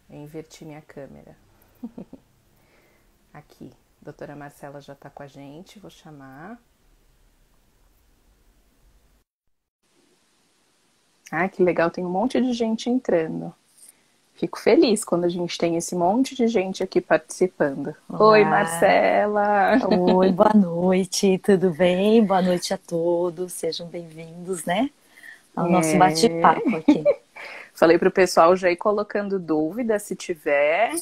Eu inverti minha câmera. Aqui, doutora Marcela já está com a gente, vou chamar. Ah, que legal, tem um monte de gente entrando. Fico feliz quando a gente tem esse monte de gente aqui participando. Oi, Olá, Marcela! oi, boa noite, tudo bem? Boa noite a todos, sejam bem-vindos, né, ao nosso É... bate-papo aqui. Falei para o pessoal já ir colocando dúvida se tiver,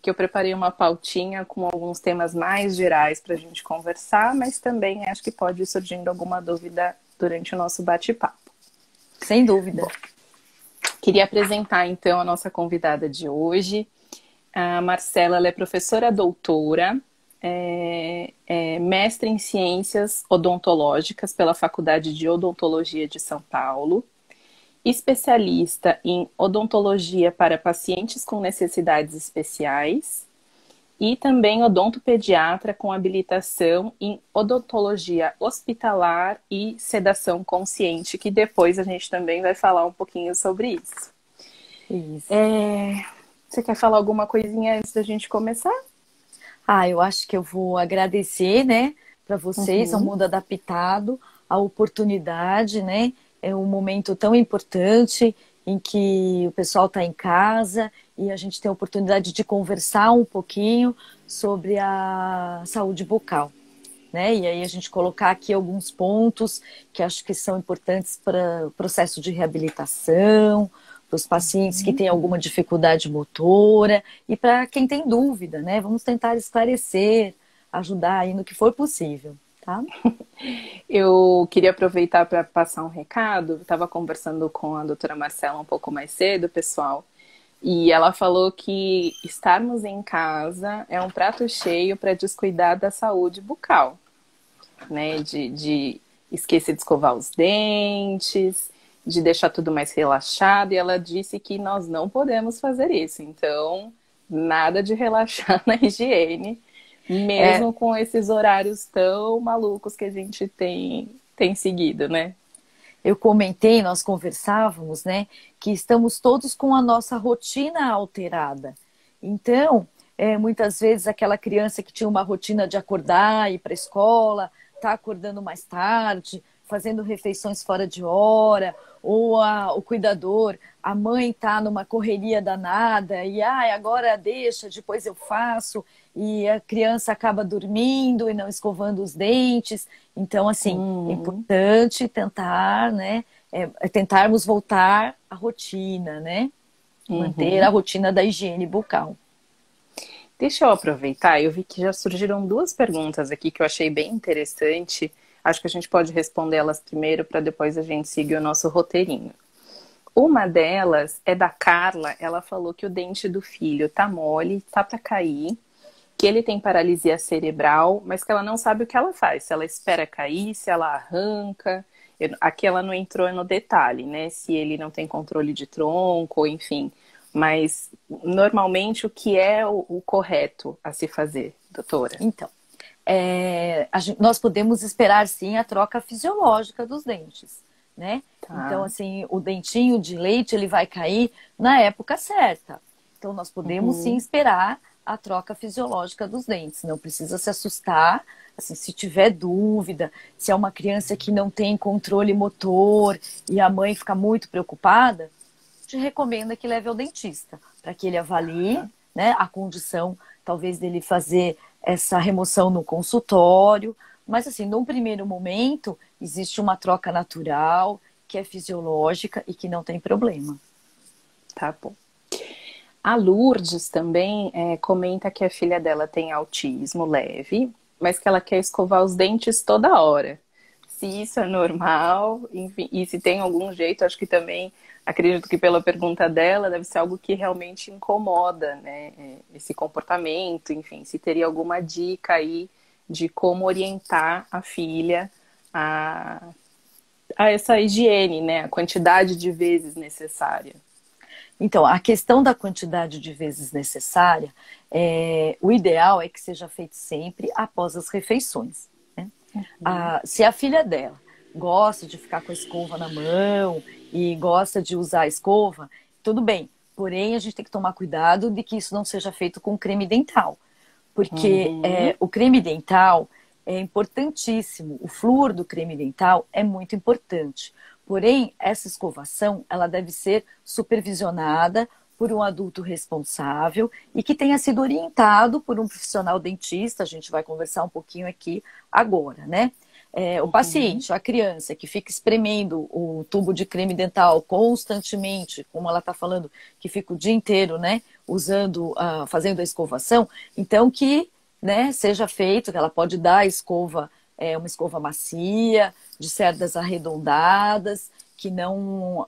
que eu preparei uma pautinha com alguns temas mais gerais para a gente conversar, mas também acho que pode ir surgindo alguma dúvida durante o nosso bate-papo. Sem dúvida. Queria apresentar então a nossa convidada de hoje. A Marcela, ela é professora doutora, mestre em ciências odontológicas pela Faculdade de Odontologia de São Paulo, especialista em odontologia para pacientes com necessidades especiais e também odontopediatra com habilitação em odontologia hospitalar e sedação consciente, que depois a gente também vai falar um pouquinho sobre isso. Isso. Você quer falar alguma coisinha antes da gente começar? Eu acho que eu vou agradecer, né, para vocês, ao Uhum. Mundo Adaptado, a oportunidade, né, é um momento tão importante em que o pessoal está em casa e a gente tem a oportunidade de conversar um pouquinho sobre a saúde bucal. Né? E aí a gente colocar aqui alguns pontos que acho que são importantes para o processo de reabilitação, para os pacientes que têm alguma dificuldade motora e para quem tem dúvida, né? Vamos tentar esclarecer, ajudar aí no que for possível, tá? Eu queria aproveitar para passar um recado. Estava conversando com a doutora Marcela um pouco mais cedo, pessoal, e ela falou que estarmos em casa é um prato cheio para descuidar da saúde bucal, né? De esquecer de escovar os dentes, de deixar tudo mais relaxado. E ela disse que nós não podemos fazer isso. Então, nada de relaxar na higiene, É, mesmo com esses horários tão malucos que a gente tem seguido, né? eu comentei, nós conversávamos, né, que estamos todos com a nossa rotina alterada. Então, muitas vezes aquela criança que tinha uma rotina de acordar, ir para a escola, está acordando mais tarde, fazendo refeições fora de hora, ou o cuidador, a mãe está numa correria danada e agora deixa, depois eu faço, e a criança acaba dormindo e não escovando os dentes. Então, assim, é Uhum, importante tentar, né, tentarmos voltar à rotina, né? Manter a uhum. rotina da higiene bucal. Deixa eu aproveitar, eu vi que já surgiram duas perguntas aqui que eu achei bem interessante. Acho que a gente pode responder elas primeiro para depois a gente seguir o nosso roteirinho. Uma delas é da Carla, ela falou que o dente do filho tá mole, tá para cair, que ele tem paralisia cerebral, mas que ela não sabe o que ela faz, se ela espera cair, se ela arranca. Aqui ela não entrou no detalhe, né? Se ele não tem controle de tronco, enfim. Mas normalmente o que é o correto a se fazer, doutora? Então, nós podemos esperar sim a troca fisiológica dos dentes, né? Então, Tá. assim, o dentinho de leite ele vai cair na época certa. Então, nós podemos sim Uhum. esperar a troca fisiológica dos dentes. Não precisa se assustar. Assim, se tiver dúvida, se é uma criança que não tem controle motor e a mãe fica muito preocupada, te recomenda que leve ao dentista para que ele avalie, Tá. né, a condição, talvez dele fazer essa remoção no consultório. Mas assim, num primeiro momento, existe uma troca natural, que é fisiológica e que não tem problema. Tá bom. A Lourdes também comenta que a filha dela tem autismo leve, mas que ela quer escovar os dentes toda hora. Se isso é normal, enfim, e se tem algum jeito, acho que também, acredito que pela pergunta dela, deve ser algo que realmente incomoda, né? Esse comportamento, enfim, se teria alguma dica aí de como orientar a filha a, a essa higiene, né? A quantidade de vezes necessária. Então, a questão da quantidade de vezes necessária, o ideal é que seja feito sempre após as refeições. Né? Se a filha dela gosta de ficar com a escova na mão e gosta de usar a escova, tudo bem, Porém, a gente tem que tomar cuidado de que isso não seja feito com creme dental. Porque o creme dental é importantíssimo. O flúor do creme dental é muito importante. Porém, essa escovação, ela deve ser supervisionada por um adulto responsável e que tenha sido orientado por um profissional dentista. A gente vai conversar um pouquinho aqui agora, né? O paciente, a criança que fica espremendo o tubo de creme dental constantemente, como ela está falando, que fica o dia inteiro, né, usando, fazendo a escovação, então que, né, seja feito, que ela pode dar a escova, uma escova macia, de cerdas arredondadas, que não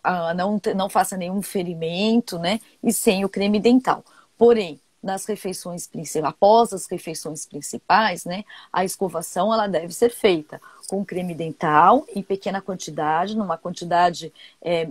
faça nenhum ferimento, né, e sem o creme dental. Porém, nas refeições principais, após as refeições principais, né, a escovação ela deve ser feita com creme dental em pequena quantidade, numa quantidade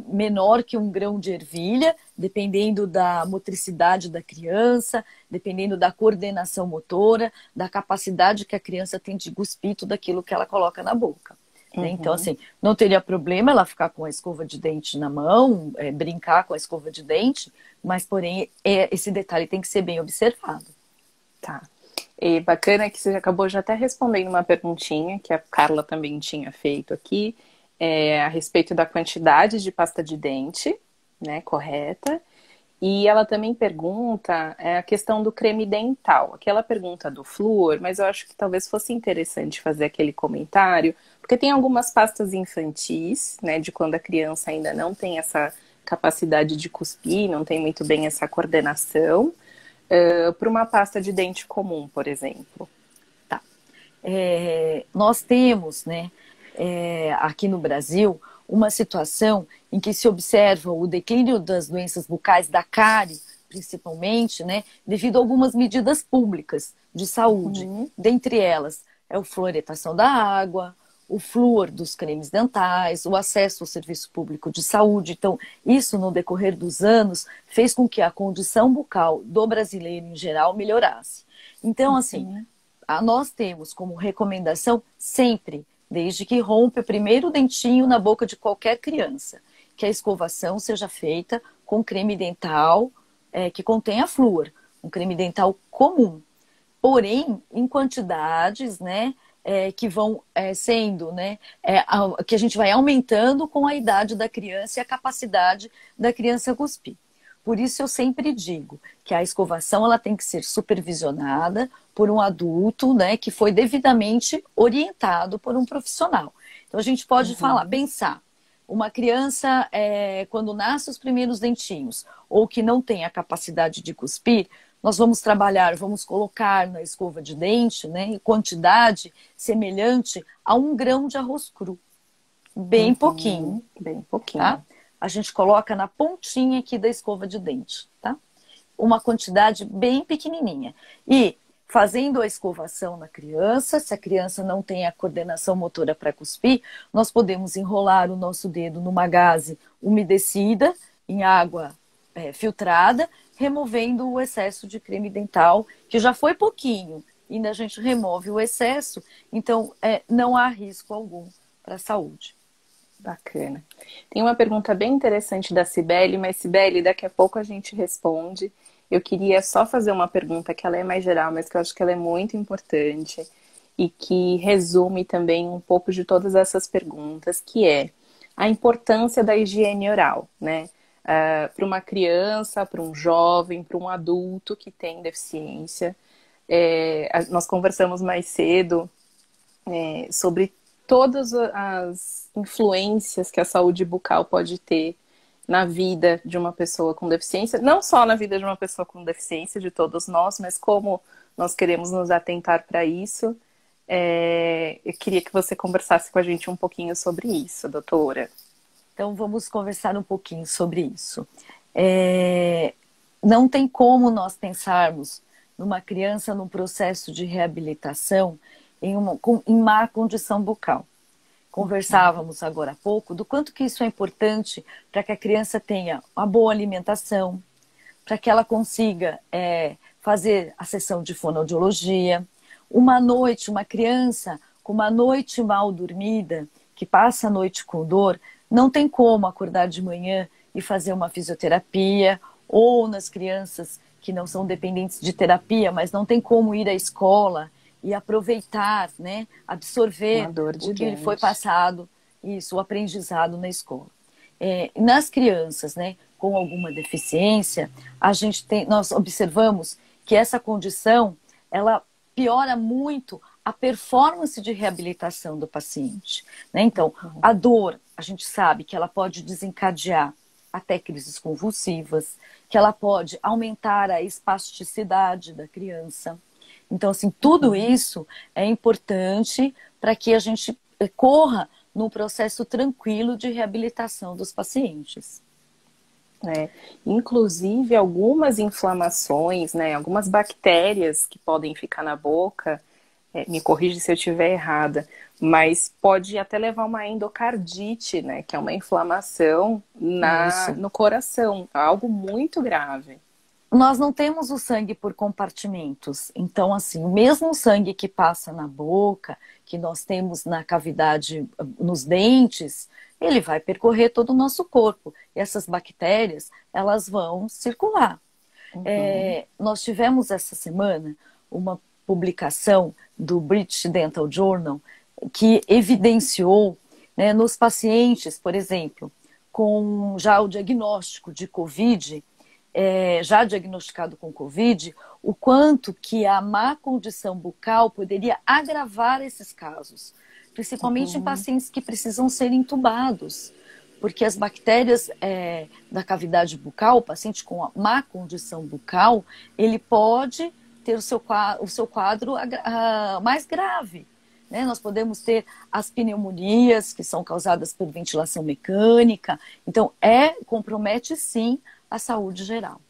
menor que 1 grão de ervilha, dependendo da motricidade da criança, dependendo da coordenação motora, da capacidade que a criança tem de cuspir tudo aquilo que ela coloca na boca. Né? Então, assim, não teria problema ela ficar com a escova de dente na mão, brincar com a escova de dente, mas, porém, esse detalhe tem que ser bem observado. Tá. E bacana que você acabou já até respondendo uma perguntinha que a Carla também tinha feito aqui, a respeito da quantidade de pasta de dente, né, correta. E ela também pergunta a questão do creme dental. Aquela pergunta do flúor, mas eu acho que talvez fosse interessante fazer aquele comentário, porque tem algumas pastas infantis, né, de quando a criança ainda não tem essa capacidade de cuspir, não tem muito bem essa coordenação, para uma pasta de dente comum, por exemplo. Tá. Nós temos, né, aqui no Brasil, uma situação em que se observa o declínio das doenças bucais, da cárie, principalmente, né, devido a algumas medidas públicas de saúde. Dentre elas, a fluoretação da água, o flúor dos cremes dentais, o acesso ao serviço público de saúde. Então, isso, no decorrer dos anos, fez com que a condição bucal do brasileiro, em geral, melhorasse. Então, assim, nós temos como recomendação sempre, desde que rompe o primeiro dentinho na boca de qualquer criança, que a escovação seja feita com creme dental que contenha flúor, um creme dental comum. Porém, em quantidades, né, que vão sendo, né, que a gente vai aumentando com a idade da criança e a capacidade da criança cuspir. Por isso eu sempre digo que a escovação ela tem que ser supervisionada por um adulto, né, que foi devidamente orientado por um profissional. Então a gente pode pensar, uma criança quando nasce os primeiros dentinhos ou que não tem a capacidade de cuspir, nós vamos trabalhar, vamos colocar na escova de dente, né, em quantidade semelhante a 1 grão de arroz cru. Bem pouquinho. Bem pouquinho. Tá? A gente coloca na pontinha aqui da escova de dente, tá? Uma quantidade bem pequenininha. E fazendo a escovação na criança, se a criança não tem a coordenação motora para cuspir, nós podemos enrolar o nosso dedo numa gaze umedecida, em água filtrada, removendo o excesso de creme dental, que já foi pouquinho, e a gente remove o excesso, então não há risco algum para a saúde. Bacana. Tem uma pergunta bem interessante da Cibele, mas Cibele, daqui a pouco a gente responde. Eu queria só fazer uma pergunta que ela é mais geral, mas que eu acho que ela é muito importante e que resume também um pouco de todas essas perguntas, que é a importância da higiene oral, né? Para uma criança, para um jovem, para um adulto que tem deficiência. Nós conversamos mais cedo sobre todas as influências que a saúde bucal pode ter na vida de uma pessoa com deficiência, não só na vida de uma pessoa com deficiência, de todos nós, mas como nós queremos nos atentar para isso. Eu queria que você conversasse com a gente um pouquinho sobre isso, doutora. Então, vamos conversar um pouquinho sobre isso. Não tem como nós pensarmos numa criança num processo de reabilitação em má condição bucal. Conversávamos agora há pouco do quanto que isso é importante para que a criança tenha uma boa alimentação, para que ela consiga fazer a sessão de fonoaudiologia. Uma criança com uma noite mal dormida, que passa a noite com dor, não tem como acordar de manhã e fazer uma fisioterapia ou nas crianças que não são dependentes de terapia, mas não tem como ir à escola e aproveitar, né, Uma absorver dor o que lhe foi gigante. passado, isso, o aprendizado na escola. Nas crianças, né, com alguma deficiência, nós observamos que essa condição, ela piora muito a performance de reabilitação do paciente, né? Então, a dor, a gente sabe que ela pode desencadear até crises convulsivas, que ela pode aumentar a espasticidade da criança. Então, assim, tudo isso é importante para que a gente corra num processo tranquilo de reabilitação dos pacientes. É, inclusive algumas inflamações, né, algumas bactérias que podem ficar na boca, me corrige se eu estiver errada, mas pode até levar uma endocardite, né, que é uma inflamação Isso. no coração, algo muito grave. Nós não temos o sangue por compartimentos. Então, assim, o mesmo sangue que passa na boca, que nós temos na cavidade, nos dentes, ele vai percorrer todo o nosso corpo. E essas bactérias, elas vão circular. Uhum. Nós tivemos essa semana uma publicação do British Dental Journal que evidenciou, né, nos pacientes, por exemplo, com já o diagnóstico de COVID, já diagnosticado com Covid, o quanto que a má condição bucal poderia agravar esses casos, principalmente em Uhum. pacientes que precisam ser entubados, porque as bactérias da cavidade bucal, o paciente com a má condição bucal, ele pode ter o seu quadro mais grave. Né? Nós podemos ter as pneumonias, que são causadas por ventilação mecânica. Então, compromete sim a saúde geral.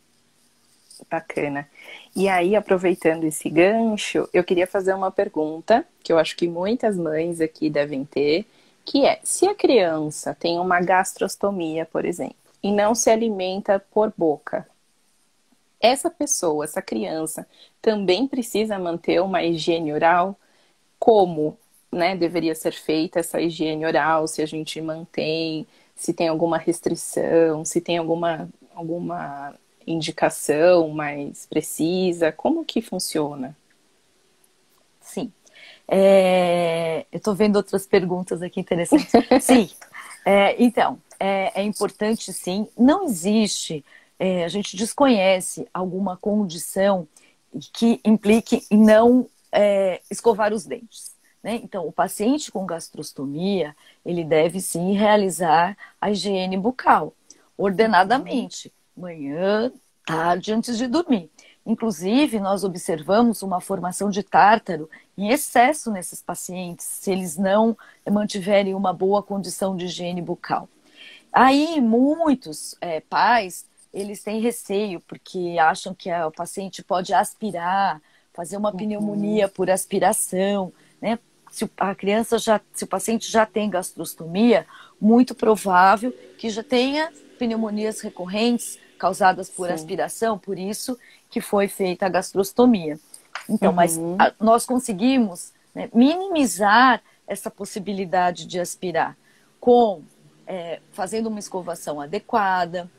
Bacana. E aí, aproveitando esse gancho, eu queria fazer uma pergunta que eu acho que muitas mães aqui devem ter, que é, se a criança tem uma gastrostomia, por exemplo, e não se alimenta por boca, essa pessoa, essa criança, também precisa manter uma higiene oral? Como, né, deveria ser feita essa higiene oral, se a gente mantém, se tem alguma restrição, se tem alguma indicação mais precisa, como que funciona? Sim. Eu estou vendo outras perguntas aqui interessantes. Sim. Então, é importante sim. Não existe, a gente desconhece alguma condição que implique em não escovar os dentes. Né? Então, o paciente com gastrostomia, ele deve sim realizar a higiene bucal, ordenadamente, manhã, tarde, antes de dormir. Inclusive, nós observamos uma formação de tártaro em excesso nesses pacientes, se eles não mantiverem uma boa condição de higiene bucal. Aí, muitos pais, eles têm receio, porque acham que o paciente pode aspirar, fazer uma pneumonia por aspiração, né? Se o paciente já tem gastrostomia, muito provável que já tenha pneumonias recorrentes causadas por Sim. aspiração, por isso que foi feita a gastrostomia. Então, mas Uhum. nós conseguimos, né, minimizar essa possibilidade de aspirar fazendo uma escovação adequada,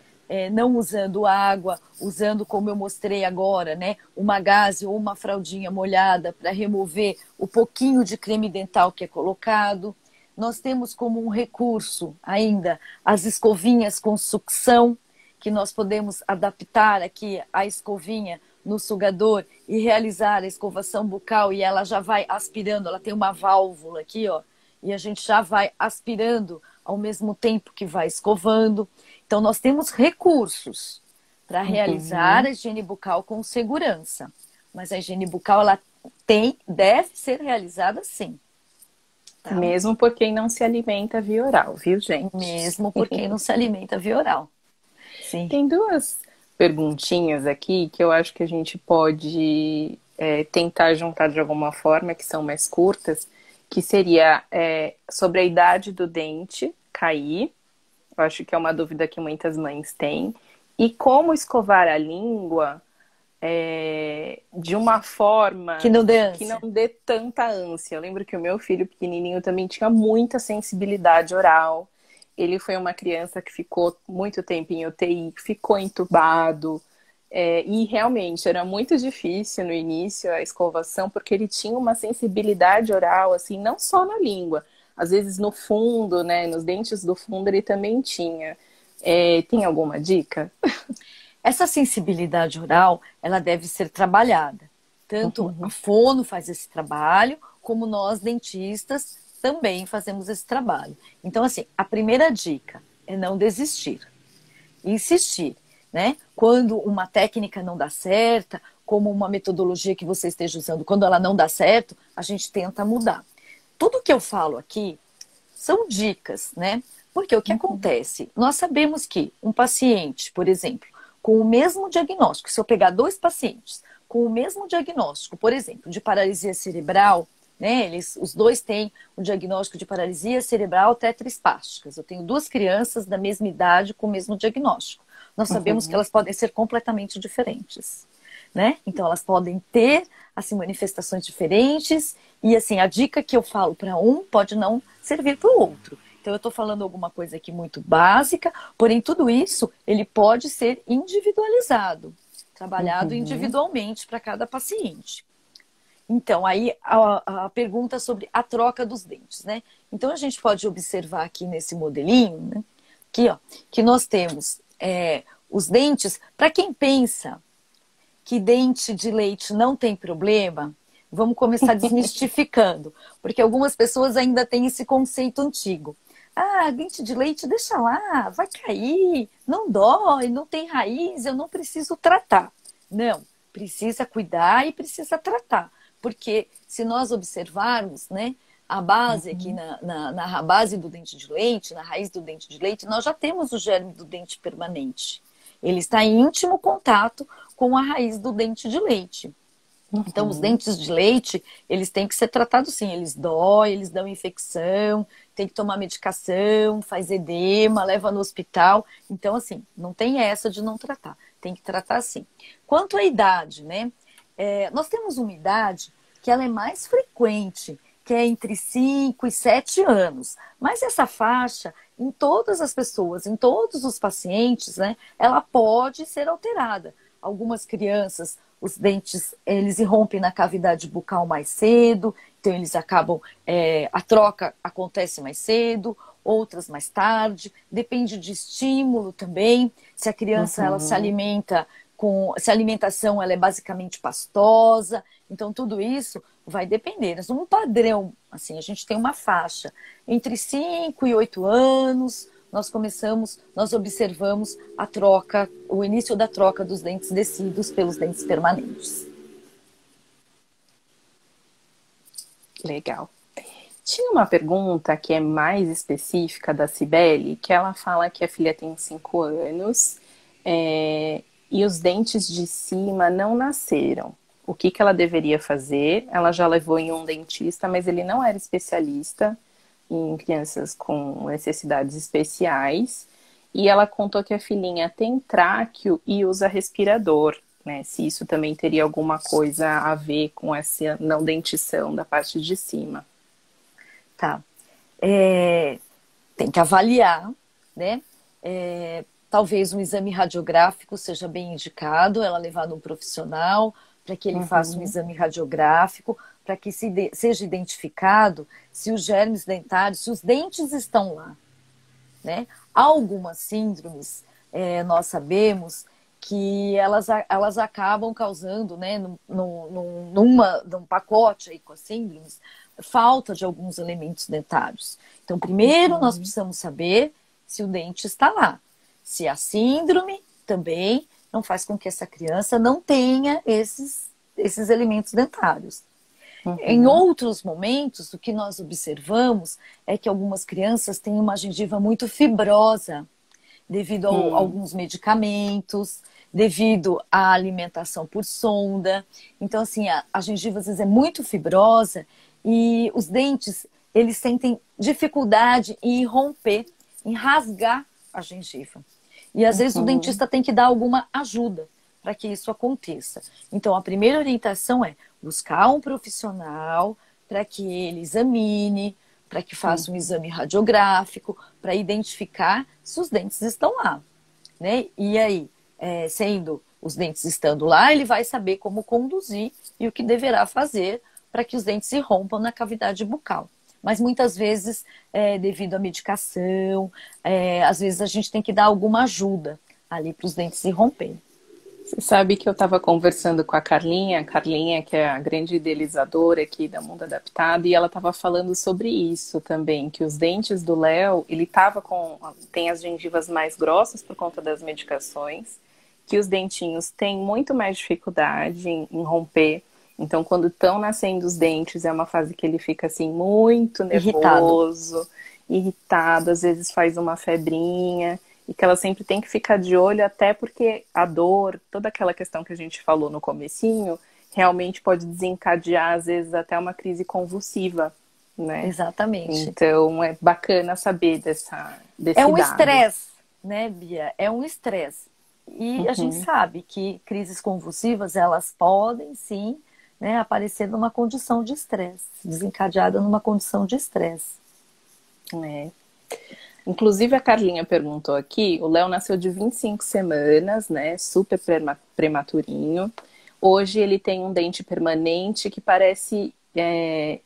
não usando água, usando, como eu mostrei agora, né, uma gaze ou uma fraldinha molhada para remover o pouquinho de creme dental que é colocado. Nós temos como um recurso ainda as escovinhas com sucção, que nós podemos adaptar aqui a escovinha no sugador e realizar a escovação bucal e ela já vai aspirando, ela tem uma válvula aqui, ó, e a gente já vai aspirando ao mesmo tempo que vai escovando. Então, nós temos recursos para realizar a higiene bucal com segurança. Mas a higiene bucal, ela deve ser realizada sim. Tá? Mesmo por quem não se alimenta via oral, viu, gente? Mesmo por quem não se alimenta via oral. Sim. Tem duas perguntinhas aqui que eu acho que a gente pode tentar juntar de alguma forma, que são mais curtas, que seria sobre a idade do dente cair. Eu acho que é uma dúvida que muitas mães têm. E como escovar a língua de uma forma Que não dê que não ânsia. dê tanta ânsia. Eu lembro que o meu filho pequenininho também tinha muita sensibilidade oral. ele foi uma criança que ficou muito tempo em UTI, ficou entubado, e realmente era muito difícil no início a escovação, porque ele tinha uma sensibilidade oral, assim, não só na língua, às vezes no fundo, né, nos dentes do fundo ele também tinha. Tem alguma dica? Essa sensibilidade oral, ela deve ser trabalhada. Tanto a Uhum. fono faz esse trabalho, como nós, dentistas, também fazemos esse trabalho. Então, assim, a primeira dica é não desistir. Insistir, né? Quando uma técnica não dá certa, como uma metodologia que você esteja usando, quando ela não dá certo, a gente tenta mudar. Tudo que eu falo aqui são dicas, né? Porque o que acontece? Nós sabemos que um paciente, por exemplo, com o mesmo diagnóstico, se eu pegar dois pacientes com o mesmo diagnóstico, por exemplo, de paralisia cerebral, né? Os dois têm o diagnóstico de paralisia cerebral tetraespásticas. Eu tenho duas crianças da mesma idade com o mesmo diagnóstico. Nós sabemos que Uhum. elas podem ser completamente diferentes, né? Então elas podem ter assim manifestações diferentes e assim a dica que eu falo para um pode não servir para o outro. Então eu estou falando alguma coisa aqui muito básica, porém tudo isso ele pode ser individualizado, trabalhado Uhum. individualmente para cada paciente. Então, aí a pergunta sobre a troca dos dentes, né? Então, a gente pode observar aqui nesse modelinho, né? Aqui, ó, que nós temos os dentes. Para quem pensa que dente de leite não tem problema, vamos começar desmistificando, porque algumas pessoas ainda têm esse conceito antigo. Ah, dente de leite, deixa lá, vai cair, não dói, não tem raiz, eu não preciso tratar. Não, precisa cuidar e precisa tratar. Porque se nós observarmos, né, a base aqui na base do dente de leite, na raiz do dente de leite, nós já temos o germe do dente permanente. Ele está em íntimo contato com a raiz do dente de leite. Então, os Uhum. dentes de leite, eles têm que ser tratados sim. Eles doem, eles dão infecção, tem que tomar medicação, faz edema, leva no hospital. Então, assim, não tem essa de não tratar. Tem que tratar sim. Quanto à idade, né? Nós temos uma idade que ela é mais frequente, que é entre 5 e 7 anos. Mas essa faixa, em todas as pessoas, em todos os pacientes, né, ela pode ser alterada. Algumas crianças, os dentes, eles irrompem na cavidade bucal mais cedo, então eles acabam, a troca acontece mais cedo, outras mais tarde, depende de estímulo também, se a criança ela se Uhum. alimenta se a alimentação ela é basicamente pastosa, então tudo isso vai depender. Mas um padrão, assim, a gente tem uma faixa entre 5 e 8 anos, nós observamos a troca, o início da troca dos dentes descidos pelos dentes permanentes. Legal. Tinha uma pergunta que é mais específica da Cibele, que ela fala que a filha tem 5 anos, e os dentes de cima não nasceram. O que que ela deveria fazer? Ela já levou em um dentista, mas ele não era especialista em crianças com necessidades especiais. E ela contou que a filhinha tem tráqueo e usa respirador, né? Se isso também teria alguma coisa a ver com essa não dentição da parte de cima. Tá. Tem que avaliar, né? Talvez um exame radiográfico seja bem indicado, ela levar num profissional para que ele faça um Uhum. exame radiográfico, para que seja identificado se os germes dentários, se os dentes estão lá, né? Algumas síndromes, nós sabemos que elas acabam causando, né, num pacote aí com as síndromes, falta de alguns elementos dentários. Então, primeiro nós Uhum. precisamos saber se o dente está lá. Se a síndrome também não faz com que essa criança não tenha esses elementos dentários. Em Uhum. outros momentos, o que nós observamos é que algumas crianças têm uma gengiva muito fibrosa, devido a Hum. alguns medicamentos, devido à alimentação por sonda. Então, assim, a gengiva às vezes é muito fibrosa e os dentes, eles sentem dificuldade em romper, em rasgar a gengiva. E às vezes o Uhum. dentista tem que dar alguma ajuda para que isso aconteça. Então, a primeira orientação é buscar um profissional para que ele examine, para que faça um exame radiográfico, para identificar se os dentes estão lá, né? E aí, sendo os dentes estando lá, ele vai saber como conduzir e o que deverá fazer para que os dentes se rompam na cavidade bucal. Mas muitas vezes, devido à medicação, às vezes a gente tem que dar alguma ajuda ali para os dentes se romperem. Você sabe que eu estava conversando com a Carlinha que é a grande idealizadora aqui da Mundo Adaptado, e ela estava falando sobre isso também, que os dentes do Léo, tem as gengivas mais grossas por conta das medicações, que os dentinhos têm muito mais dificuldade em romper. Então, quando estão nascendo os dentes, é uma fase que ele fica assim muito nervoso, irritado, às vezes faz uma febrinha. E que ela sempre tem que ficar de olho, até porque a dor, toda aquela questão que a gente falou no comecinho, realmente pode desencadear, às vezes, até uma crise convulsiva, né? Exatamente. Então, é bacana saber desse É um dado. estresse, né, Bia? É um estresse. E a gente sabe que crises convulsivas, elas podem, sim, né, aparecer numa condição de estresse, desencadeada numa condição de estresse. Inclusive, a Carlinha perguntou aqui, o Léo nasceu de 25 semanas, né? Super prematurinho. Hoje ele tem um dente permanente que parece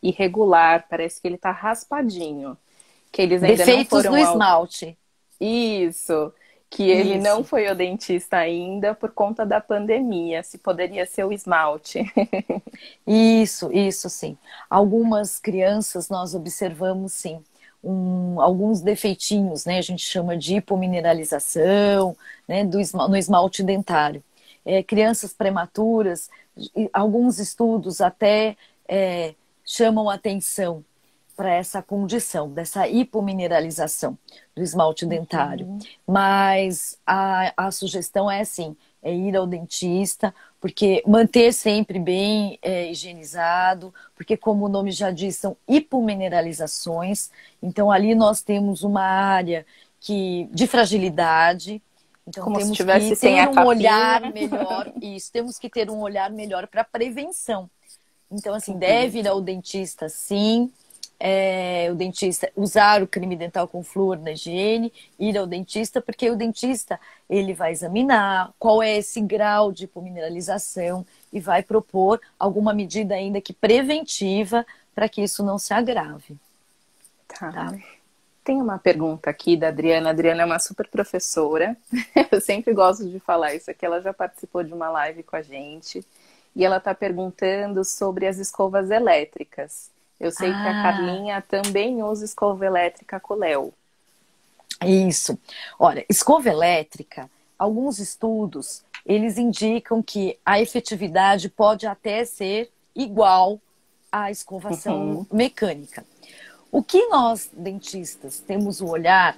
irregular, parece que ele tá raspadinho. Que eles ainda Defeitos não foram no esmalte. Isso, que ele não foi ao dentista ainda por conta da pandemia, se poderia ser o esmalte. Isso sim. Algumas crianças nós observamos, sim, alguns defeitinhos, né? A gente chama de hipomineralização, né? No esmalte dentário. Crianças prematuras, alguns estudos até chamam atenção para essa condição, dessa hipomineralização do esmalte dentário. Mas a sugestão é assim, ir ao dentista, porque manter sempre bem higienizado, porque como o nome já diz, são hipomineralizações, então ali nós temos uma área de fragilidade, então Como temos se tivesse que sem ter a um capinha. olhar melhor, temos que ter um olhar melhor para prevenção. Então, assim, deve ir ao dentista, sim, o dentista usar o creme dental com flúor na higiene, ir ao dentista, porque o dentista ele vai examinar qual é esse grau de hipomineralização e vai propor alguma medida ainda que preventiva para que isso não se agrave. Tá. Tem uma pergunta aqui da Adriana. A Adriana é uma super professora. Eu sempre gosto de falar isso aqui. Ela já participou de uma live com a gente. E ela está perguntando sobre as escovas elétricas. Eu sei que a Carlinha também usa escova elétrica com o Léo. Isso. Olha, escova elétrica, alguns estudos, eles indicam que a efetividade pode até ser igual à escovação mecânica. O que nós, dentistas, temos o olhar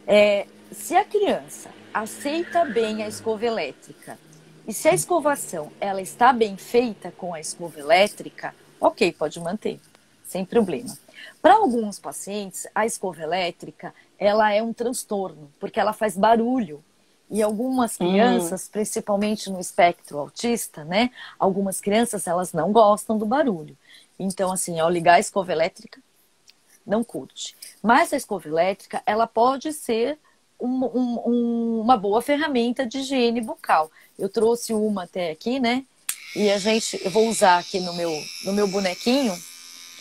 é se a criança aceita bem a escova elétrica e se a escovação ela está bem feita com a escova elétrica, ok, pode manter, sem problema. Para alguns pacientes, a escova elétrica ela é um transtorno, porque ela faz barulho. E algumas crianças, principalmente no espectro autista, né? Algumas crianças, elas não gostam do barulho. Então, assim, ao ligar a escova elétrica, não curte. Mas a escova elétrica, ela pode ser uma boa ferramenta de higiene bucal. Eu trouxe uma até aqui, né? E eu vou usar aqui no meu bonequinho.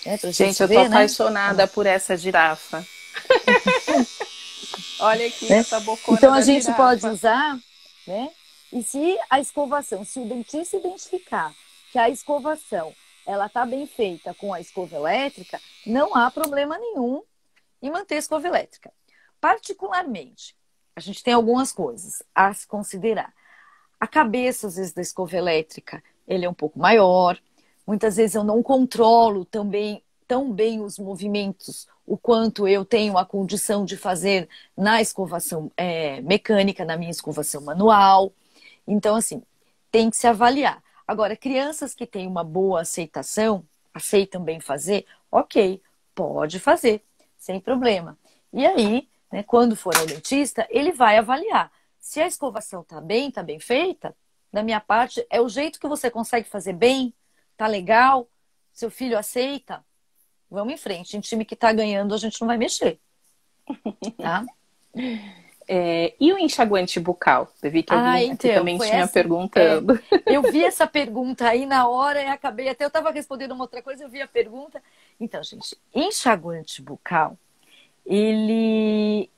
Né, gente, eu tô apaixonada por essa girafa. Olha aqui, essa bocona então da a gente girafa. pode usar, né? E se a escovação, se o dentista identificar que a escovação ela está bem feita com a escova elétrica, não há problema nenhum em manter a escova elétrica. Particularmente, a gente tem algumas coisas a se considerar. A cabeça, às vezes, da escova elétrica, ele é um pouco maior. Muitas vezes eu não controlo tão bem os movimentos, o quanto eu tenho a condição de fazer na escovação mecânica, na minha escovação manual. Então, assim, tem que se avaliar. Agora, crianças que têm uma boa aceitação, aceitam bem fazer, ok, pode fazer, sem problema. E aí, né, quando for ao dentista, ele vai avaliar. Se a escovação está bem feita, da minha parte, é o jeito que você consegue fazer bem, tá legal, seu filho aceita, vamos em frente. Em time que está ganhando, a gente não vai mexer, tá? E o enxaguante bucal? Eu vi que alguém aqui Então, também foi tinha essa. perguntando. Eu vi essa pergunta aí na hora e acabei até. Eu estava respondendo uma outra coisa, eu vi a pergunta. Então, gente, enxaguante bucal, ele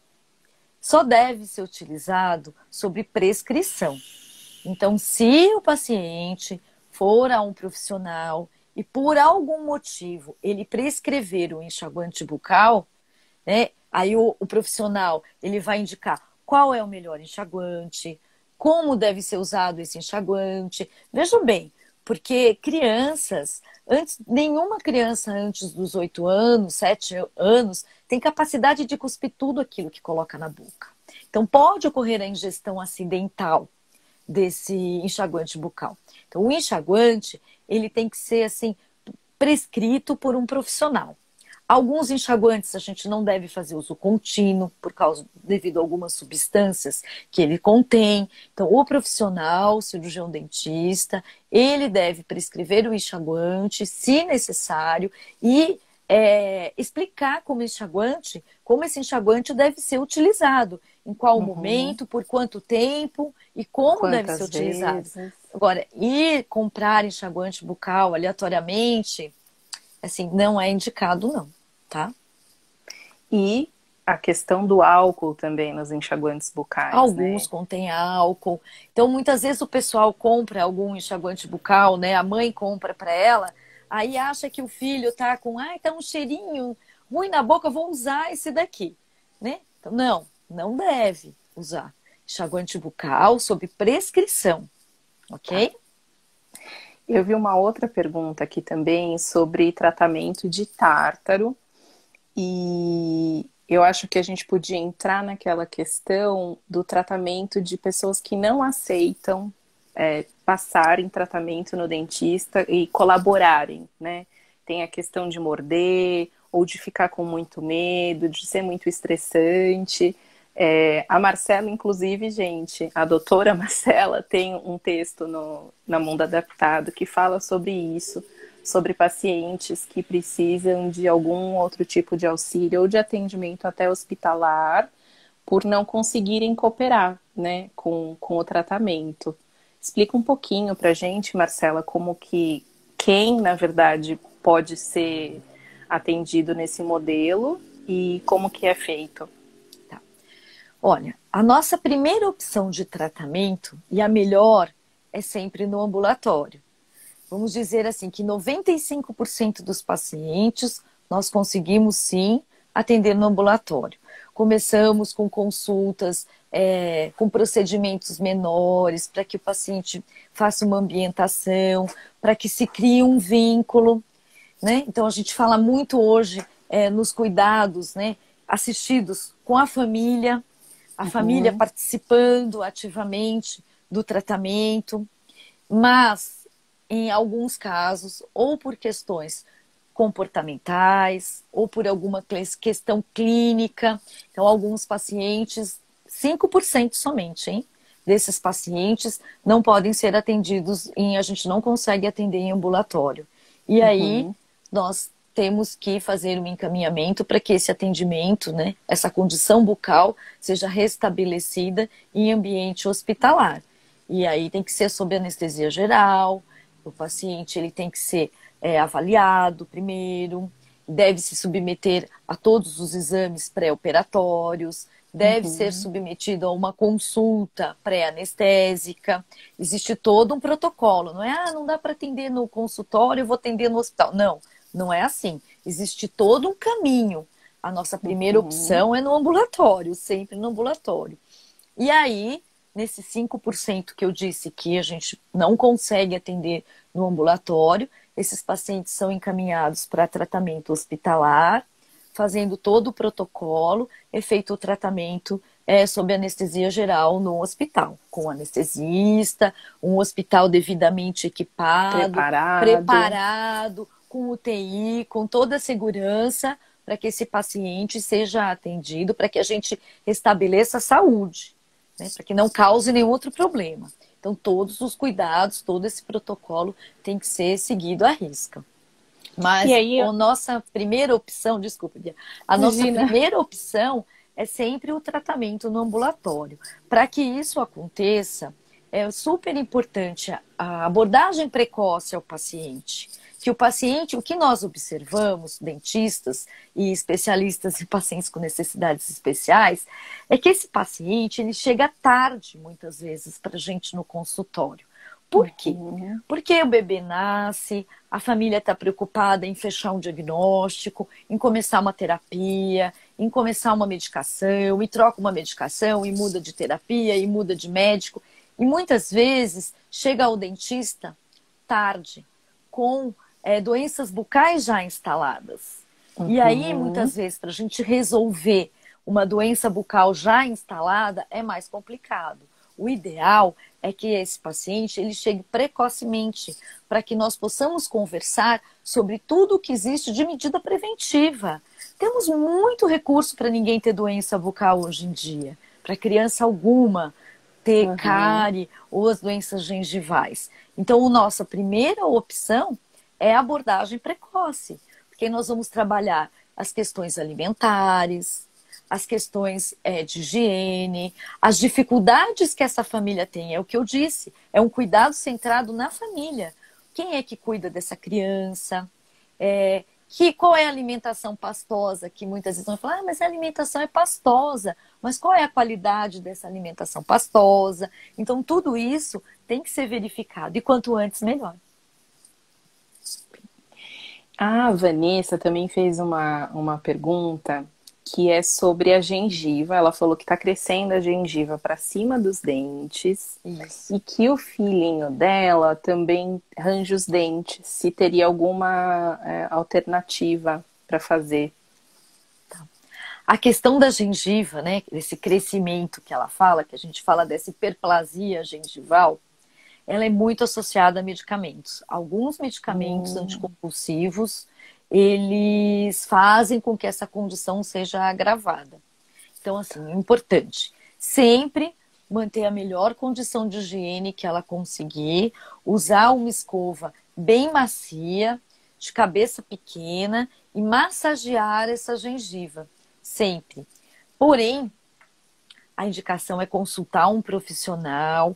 só deve ser utilizado sob prescrição. Então, se o paciente for a um profissional e por algum motivo ele prescrever o enxaguante bucal, né? Aí o profissional ele vai indicar qual é o melhor enxaguante, como deve ser usado esse enxaguante. Vejam bem, porque crianças, nenhuma criança antes dos 8 anos, 7 anos, tem capacidade de cuspir tudo aquilo que coloca na boca. Então pode ocorrer a ingestão acidental desse enxaguante bucal. Então o enxaguante, ele tem que ser assim prescrito por um profissional. Alguns enxaguantes a gente não deve fazer uso contínuo devido a algumas substâncias que ele contém. Então, o profissional, o cirurgião dentista, ele deve prescrever o enxaguante, se necessário, e explicar como esse enxaguante deve ser utilizado, em qual momento, por quanto tempo e como deve ser utilizado. Vezes? Agora, ir comprar enxaguante bucal aleatoriamente, assim, não é indicado, não, tá? E a questão do álcool também nos enxaguantes bucais, Alguns né? contêm álcool. Então, muitas vezes o pessoal compra algum enxaguante bucal, né? A mãe compra para ela, aí acha que o filho tá com, tá um cheirinho ruim na boca, eu vou usar esse daqui, né? Então, não deve usar enxaguante bucal sob prescrição, ok? Tá. Eu vi uma outra pergunta aqui também sobre tratamento de tártaro. E eu acho que a gente podia entrar naquela questão do tratamento de pessoas que não aceitam passarem tratamento no dentista e colaborarem, né? Tem a questão de morder ou de ficar com muito medo, de ser muito estressante. A Marcela, inclusive, gente, a doutora Marcela tem um texto na Mundo Adaptado que fala sobre isso, sobre pacientes que precisam de algum outro tipo de auxílio ou de atendimento até hospitalar por não conseguirem cooperar, né, com o tratamento. Explica um pouquinho pra gente, Marcela, como que quem, na verdade, pode ser atendido nesse modelo e como que é feito. Olha, a nossa primeira opção de tratamento e a melhor é sempre no ambulatório. Vamos dizer assim que 95% dos pacientes nós conseguimos sim atender no ambulatório. Começamos com consultas, com procedimentos menores, para que o paciente faça uma ambientação, para que se crie um vínculo, né? Então a gente fala muito hoje nos cuidados, né, assistidos com a família participando ativamente do tratamento, mas em alguns casos, ou por questões comportamentais, ou por alguma questão clínica, então alguns pacientes, 5% somente, hein, desses pacientes não podem ser atendidos a gente não consegue atender em ambulatório. E aí nós temos que fazer um encaminhamento para que esse atendimento, né, essa condição bucal seja restabelecida em ambiente hospitalar. E aí tem que ser sob anestesia geral, o paciente ele tem que ser avaliado primeiro, deve se submeter a todos os exames pré-operatórios, deve ser submetido a uma consulta pré-anestésica. Existe todo um protocolo, não é, não dá para atender no consultório, eu vou atender no hospital. Não é assim. Existe todo um caminho. A nossa primeira opção é no ambulatório, sempre no ambulatório. E aí, nesses 5% que eu disse que a gente não consegue atender no ambulatório, esses pacientes são encaminhados para tratamento hospitalar, fazendo todo o protocolo, é feito o tratamento sob anestesia geral no hospital, com anestesista, um hospital devidamente equipado, preparado, com UTI, com toda a segurança, para que esse paciente seja atendido, para que a gente restabeleça a saúde, né, para que não cause nenhum outro problema. Então, todos os cuidados, todo esse protocolo tem que ser seguido à risca. Mas E aí, a nossa primeira opção, desculpa, Bia, a nossa imagina. primeira opção é sempre o tratamento no ambulatório. Para que isso aconteça, é super importante a abordagem precoce ao paciente. Que o paciente, o que nós observamos, dentistas e especialistas em pacientes com necessidades especiais, é que esse paciente ele chega tarde, muitas vezes, para a gente no consultório. Por quê? Uhum. Porque o bebê nasce, a família está preocupada em fechar um diagnóstico, em começar uma terapia, em começar uma medicação, e troca uma medicação, e muda de terapia, e muda de médico. E muitas vezes chega ao dentista tarde, com doenças bucais já instaladas. E aí, Uhum. muitas vezes, para a gente resolver uma doença bucal já instalada, é mais complicado. O ideal é que esse paciente ele chegue precocemente, para que nós possamos conversar sobre tudo o que existe de medida preventiva. Temos muito recurso para ninguém ter doença bucal hoje em dia, para criança alguma ter Uhum. cárie ou as doenças gengivais. Então, a nossa primeira opção é a abordagem precoce, porque nós vamos trabalhar as questões alimentares, as questões de higiene, as dificuldades que essa família tem. É o que eu disse, é um cuidado centrado na família. Quem é que cuida dessa criança? Qual é a alimentação pastosa? Que muitas vezes vão falar, mas a alimentação é pastosa. Mas qual é a qualidade dessa alimentação pastosa? Então, tudo isso tem que ser verificado. E quanto antes, melhor. A Vanessa também fez uma pergunta que é sobre a gengiva. Ela falou que está crescendo a gengiva para cima dos dentes Isso. e que o filhinho dela também range os dentes. Se teria alguma alternativa para fazer. A questão da gengiva, né, esse crescimento que ela fala, que a gente fala dessa hiperplasia gengival, ela é muito associada a medicamentos. Alguns medicamentos anticonvulsivos, eles fazem com que essa condição seja agravada. Então, assim, é importante sempre manter a melhor condição de higiene que ela conseguir, usar uma escova bem macia, de cabeça pequena e massagear essa gengiva, sempre. Porém, a indicação é consultar um profissional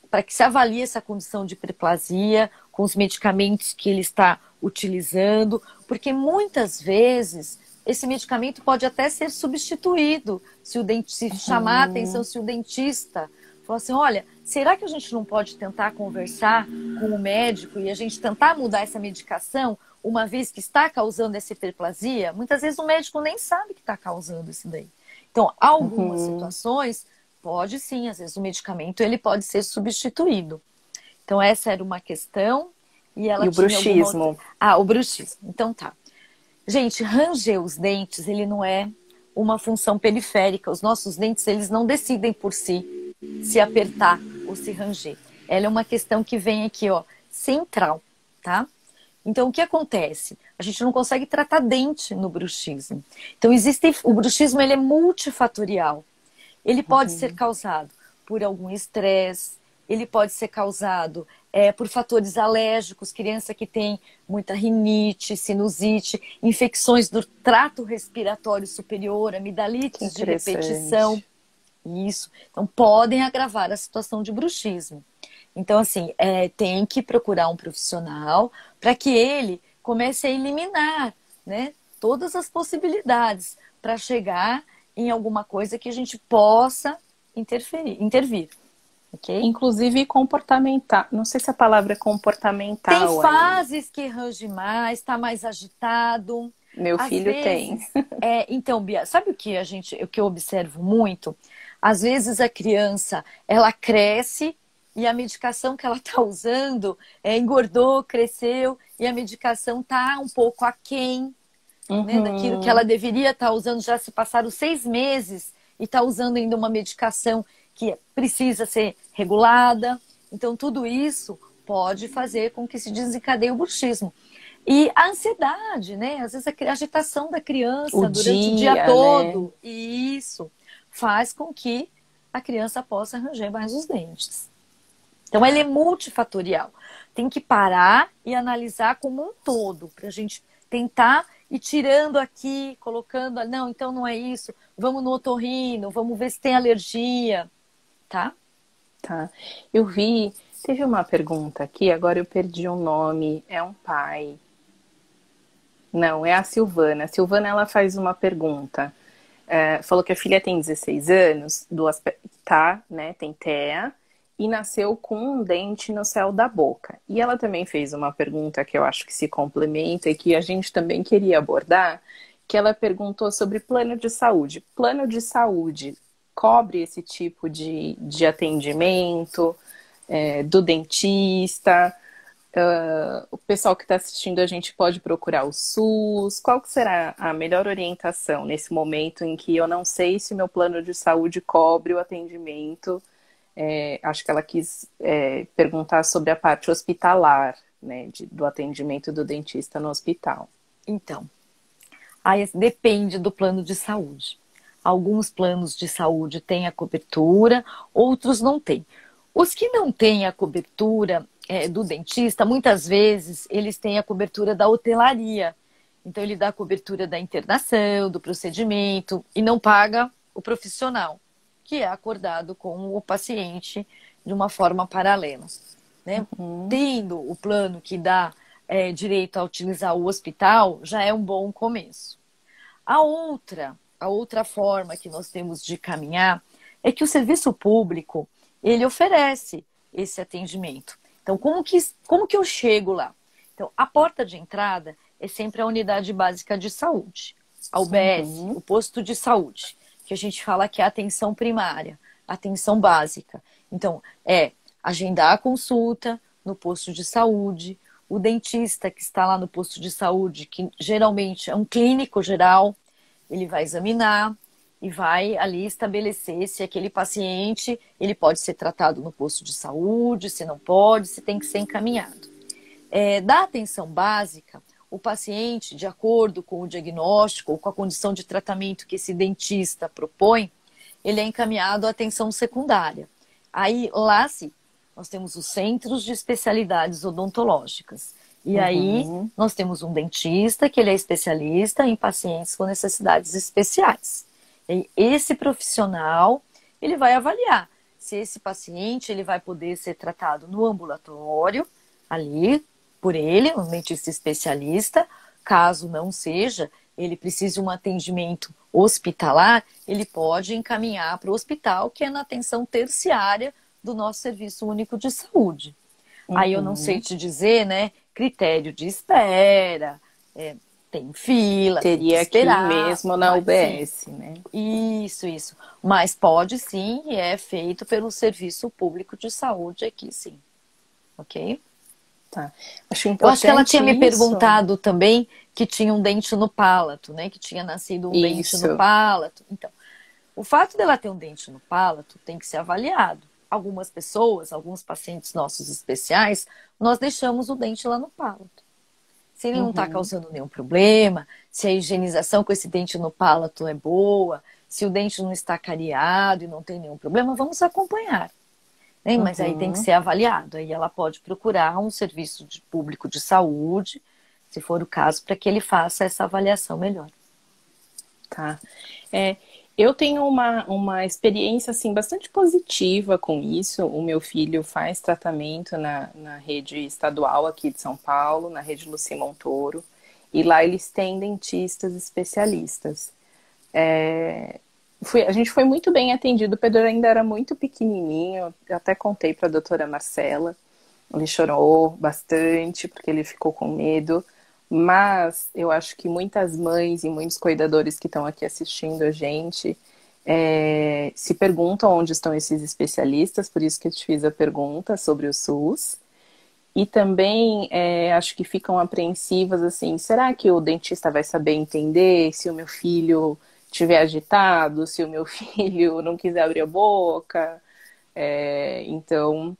para que se avalie essa condição de hiperplasia com os medicamentos que ele está utilizando, porque muitas vezes esse medicamento pode até ser substituído se o dentista chamar a atenção, se o dentista falar assim, olha, será que a gente não pode tentar conversar com o médico e a gente tentar mudar essa medicação, uma vez que está causando essa hiperplasia? Muitas vezes o médico nem sabe que está causando isso daí. Então, algumas situações pode sim, às vezes o medicamento ele pode ser substituído. Então essa era uma questão e ela E o tinha alguma bruxismo? outra... Ah, o bruxismo. Então tá. Gente, ranger os dentes, ele não é uma função periférica. Os nossos dentes, eles não decidem por si se apertar ou se ranger. Ela é uma questão que vem aqui, ó, central, tá? Então, o que acontece? A gente não consegue tratar dente no bruxismo. Então, o bruxismo ele é multifatorial. Ele pode ser causado por algum estresse, ele pode ser causado por fatores alérgicos, criança que tem muita rinite, sinusite, infecções do trato respiratório superior, Que amidalites de repetição. interessante. Isso. Então, podem agravar a situação de bruxismo. Então, assim, tem que procurar um profissional para que ele comece a eliminar, né, todas as possibilidades para chegar em alguma coisa que a gente possa intervir, ok? Inclusive comportamental. Não sei se a palavra é Tem comportamental ainda. fases que range mais, está mais agitado. Meu Às filho tem. vezes, então, Bia, sabe o que eu observo muito? Às vezes a criança, ela cresce e a medicação que ela está usando engordou, cresceu e a medicação está um pouco aquém, né, daquilo que ela Uhum. deveria estar usando. Já se passaram 6 meses e está usando ainda uma medicação que precisa ser regulada. Então, tudo isso pode fazer com que se desencadeie o bruxismo. E a ansiedade, né? Às vezes a agitação da O criança durante o dia dia, né? todo. E isso faz com que a criança possa ranger mais os dentes. Então, ele é multifatorial. tem que parar e analisar como um todo, para a gente tentar ir tirando aqui, colocando, não, então não é isso, vamos no otorrino, vamos ver se tem alergia, tá? Tá. Eu vi, teve uma pergunta aqui, agora eu perdi o nome, é um pai. Não, é a Silvana. A Silvana, ela faz uma pergunta. Falou que a filha tem 16 anos, tá, né, tem TEA, e nasceu com um dente no céu da boca. E ela também fez uma pergunta que eu acho que se complementa e que a gente também queria abordar, que ela perguntou sobre plano de saúde. Plano de saúde cobre esse tipo de atendimento do dentista? O pessoal que está assistindo a gente pode procurar o SUS? Qual que será a melhor orientação nesse momento em que eu não sei se o meu plano de saúde cobre o atendimento? Acho que ela quis perguntar sobre a parte hospitalar, né, do atendimento do dentista no hospital. Então, aí depende do plano de saúde. Alguns planos de saúde têm a cobertura, outros não têm. Os que não têm a cobertura do dentista, muitas vezes eles têm a cobertura da hotelaria. Então ele dá a cobertura da internação, do procedimento e não paga o profissional, que é acordado com o paciente de uma forma paralela, né? Tendo o plano que dá direito a utilizar o hospital, já é um bom começo. A outra forma que nós temos de caminhar é que o serviço público, ele oferece esse atendimento. Então, como que eu chego lá? Então, a porta de entrada é sempre a unidade básica de saúde, a UBS, o posto de saúde, que a gente fala que é a atenção primária, atenção básica. Então, agendar a consulta no posto de saúde, o dentista que está lá no posto de saúde, que geralmente é um clínico geral, ele vai examinar e vai ali estabelecer se aquele paciente ele pode ser tratado no posto de saúde, se não pode, se tem que ser encaminhado. Da atenção básica, o paciente, de acordo com o diagnóstico ou com a condição de tratamento que esse dentista propõe, ele é encaminhado à atenção secundária. Aí, lá sim, nós temos os centros de especialidades odontológicas. E aí, nós temos um dentista que ele é especialista em pacientes com necessidades especiais. E esse profissional, ele vai avaliar se esse paciente ele vai poder ser tratado no ambulatório, ali, por ele, um dentista especialista. Caso não seja, ele precise de um atendimento hospitalar, ele pode encaminhar para o hospital, que é na atenção terciária do nosso Serviço Único de Saúde. Aí eu não sei te dizer, né, critério de espera, tem fila, Teria tem que esperar. Aqui mesmo na UBS, sim, né? Isso. Mas pode sim, e é feito pelo Serviço Público de Saúde aqui, sim. Ok? Tá. Acho importante eu acho que ela tinha me perguntado também que tinha um dente no palato, né? Que tinha nascido um dente no palato. Então, o fato dela ter um dente no palato tem que ser avaliado. Algumas pessoas, alguns pacientes nossos especiais, nós deixamos o dente lá no palato. Se ele não está causando nenhum problema, se a higienização com esse dente no palato é boa, se o dente não está cariado e não tem nenhum problema, vamos acompanhar. Né? Mas aí tem que ser avaliado. Aí ela pode procurar um serviço público de saúde, se for o caso, para que ele faça essa avaliação melhor. Tá. Eu tenho uma experiência assim, bastante positiva com isso. O meu filho faz tratamento na rede estadual aqui de São Paulo, na rede Luci Montoro, e lá eles têm dentistas especialistas. A gente foi muito bem atendido, o Pedro ainda era muito pequenininho, eu até contei para a doutora Marcela, ele chorou bastante porque ele ficou com medo. Mas eu acho que muitas mães e muitos cuidadores que estão aqui assistindo a gente se perguntam onde estão esses especialistas, por isso que eu te fiz a pergunta sobre o SUS. E também acho que ficam apreensivas assim, será que o dentista vai saber entender se o meu filho estiver agitado, se o meu filho não quiser abrir a boca? Então...